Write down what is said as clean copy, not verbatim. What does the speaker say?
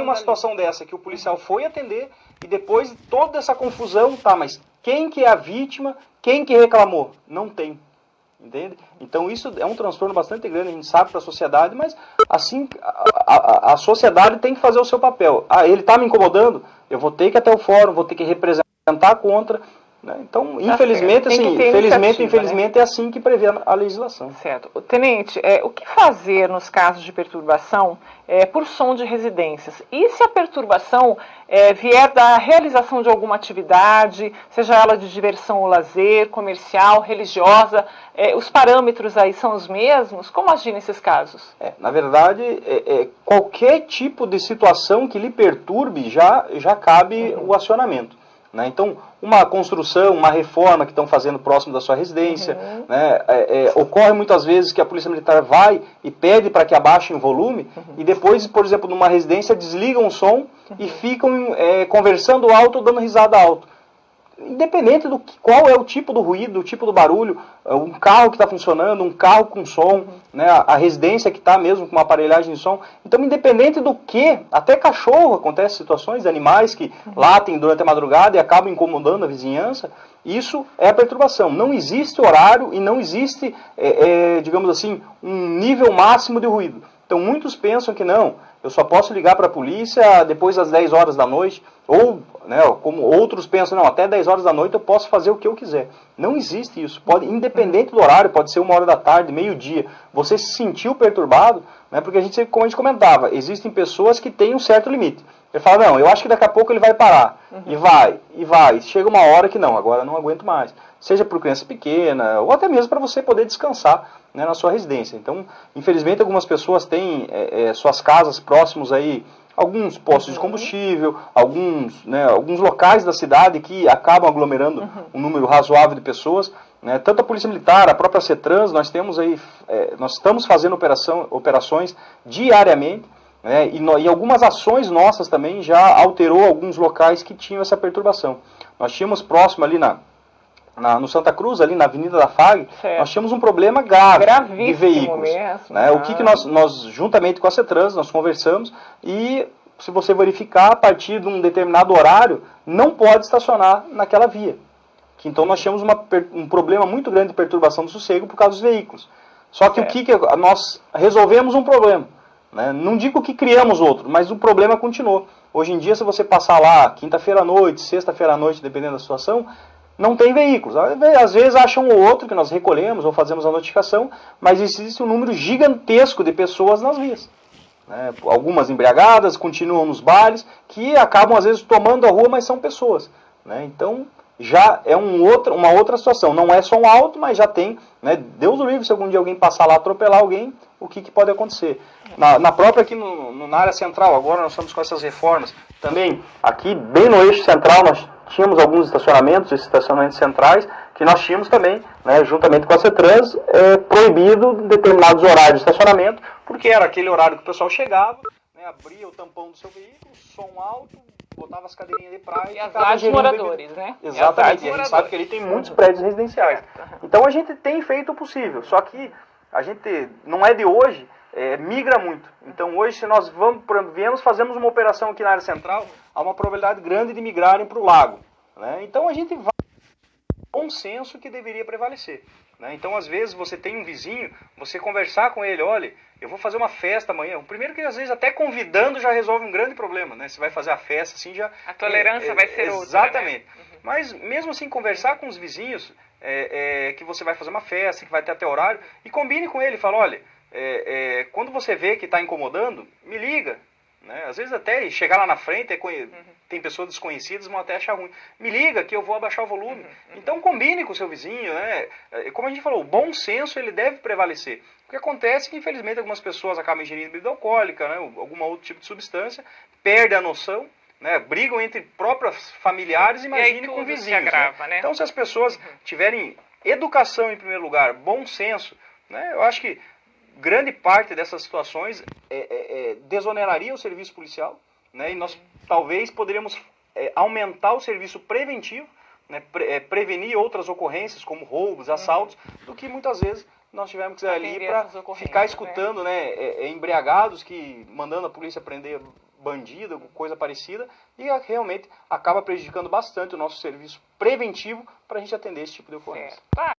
uma situação dessa que o policial foi atender e depois de toda essa confusão, tá, mas quem que é a vítima, quem que reclamou? Não tem. Entende? Então isso é um transtorno bastante grande, a gente sabe para a sociedade, mas assim a sociedade tem que fazer o seu papel. Ah, ele está me incomodando, eu vou ter que ir até o fórum, vou ter que representar contra. Né? Então, infelizmente, assim, infelizmente é assim que prevê a legislação. Certo. Tenente, o que fazer nos casos de perturbação por som de residências? E se a perturbação vier da realização de alguma atividade, seja ela de diversão ou lazer, comercial, religiosa, os parâmetros aí são os mesmos? Como agir nesses casos? Na verdade, qualquer tipo de situação que lhe perturbe já cabe o acionamento. Né? Então, uma construção, uma reforma que estão fazendo próximo da sua residência, né? Ocorre muitas vezes que a Polícia Militar vai e pede para que abaixem o volume e depois, por exemplo, numa residência desligam o som e ficam conversando alto ou dando risada alto. Independente do qual é o tipo do ruído, o tipo do barulho, um carro que está funcionando, um carro com som, né, a residência que está mesmo com uma aparelhagem de som. Então, independente do que, até cachorro, acontece situações, animais que latem durante a madrugada e acabam incomodando a vizinhança, isso é a perturbação. Não existe horário e não existe, digamos assim, um nível máximo de ruído. Então, muitos pensam que não, eu só posso ligar para a polícia depois das 10 horas da noite, ou, né, como outros pensam, não, até 10 horas da noite eu posso fazer o que eu quiser. Não existe isso. Independente do horário, pode ser 1 hora da tarde, meio-dia, você se sentiu perturbado, né, porque como a gente comentava, existem pessoas que têm um certo limite. Ele fala, não, eu acho que daqui a pouco ele vai parar. E vai. Chega uma hora que não, agora não aguento mais. Seja por criança pequena, ou até mesmo para você poder descansar, né, na sua residência. Então, infelizmente, algumas pessoas têm suas casas próximos aí, alguns postos de combustível, alguns locais da cidade que acabam aglomerando um número razoável de pessoas. Né? Tanto a Polícia Militar, a própria CETRANS, nós estamos fazendo operações diariamente, né? E algumas ações nossas também já alterou alguns locais que tinham essa perturbação. Nós tínhamos próximo ali no Santa Cruz, ali na Avenida da FAG, nós tínhamos um problema grave de veículos. Mesmo, né? O que nós, juntamente com a CETRANS, nós conversamos e, se você verificar, a partir de um determinado horário, não pode estacionar naquela via. Então nós tínhamos um problema muito grande de perturbação do sossego por causa dos veículos. Só que nós resolvemos um problema. Né? Não digo que criamos outro, mas o problema continuou. Hoje em dia, se você passar lá quinta-feira à noite, sexta-feira à noite, dependendo da situação, não tem veículos. Às vezes acham um ou outro que nós recolhemos ou fazemos a notificação, mas existe um número gigantesco de pessoas nas vias. Né? Algumas embriagadas, continuam nos bares, que acabam às vezes tomando a rua, mas são pessoas. Né? Então, já é uma outra situação. Não é só um auto, mas já tem, né? Deus o livre, se algum dia alguém passar lá, atropelar alguém, o que pode acontecer. Na própria aqui na área central, agora nós estamos com essas reformas. Também, aqui bem no eixo central, nós tínhamos alguns estacionamentos, esses estacionamentos centrais, que nós tínhamos também, né, juntamente com a CETRANS, proibido determinados horários de estacionamento, porque era aquele horário que o pessoal chegava, né, abria o tampão do seu veículo, som alto, botava as cadeirinhas de praia e as áreas de moradores, né? Exatamente, e a gente sabe que ali tem muitos prédios residenciais. Então a gente tem feito o possível, só que a gente, não é de hoje, migra muito. Então hoje, se nós fazemos uma operação aqui na área central, há uma probabilidade grande de migrarem para o lago. Né? Então a gente vai com bom senso que deveria prevalecer. Né? Então, às vezes, você tem um vizinho, você conversar com ele, olha, eu vou fazer uma festa amanhã. O primeiro que, às vezes, até convidando já resolve um grande problema, né? Você vai fazer a festa, assim, já... A tolerância vai ser outra, exatamente. Né? Mas, mesmo assim, conversar com os vizinhos, que você vai fazer uma festa, que vai ter até horário, e combine com ele, fala, olha, quando você vê que está incomodando, me liga. Né? Às vezes até chegar lá na frente, tem pessoas desconhecidas, vão até achar ruim. Me liga que eu vou abaixar o volume. Então combine com o seu vizinho. Né? Como a gente falou, o bom senso ele deve prevalecer. O que acontece é que infelizmente algumas pessoas acabam ingerindo bebida alcoólica, né? Algum outro tipo de substância, perdem a noção, né? Brigam entre próprios familiares, imagine com vizinhos. Agrava, né? Então se as pessoas tiverem educação em primeiro lugar, bom senso, né? Eu acho que grande parte dessas situações desoneraria o serviço policial, né? E nós talvez poderíamos aumentar o serviço preventivo, né? Prevenir outras ocorrências como roubos, assaltos, do que muitas vezes nós tivemos que ir ali para ficar escutando, né? Embriagados que mandando a polícia prender bandida, coisa parecida, e realmente acaba prejudicando bastante o nosso serviço preventivo para a gente atender esse tipo de ocorrência. Tá.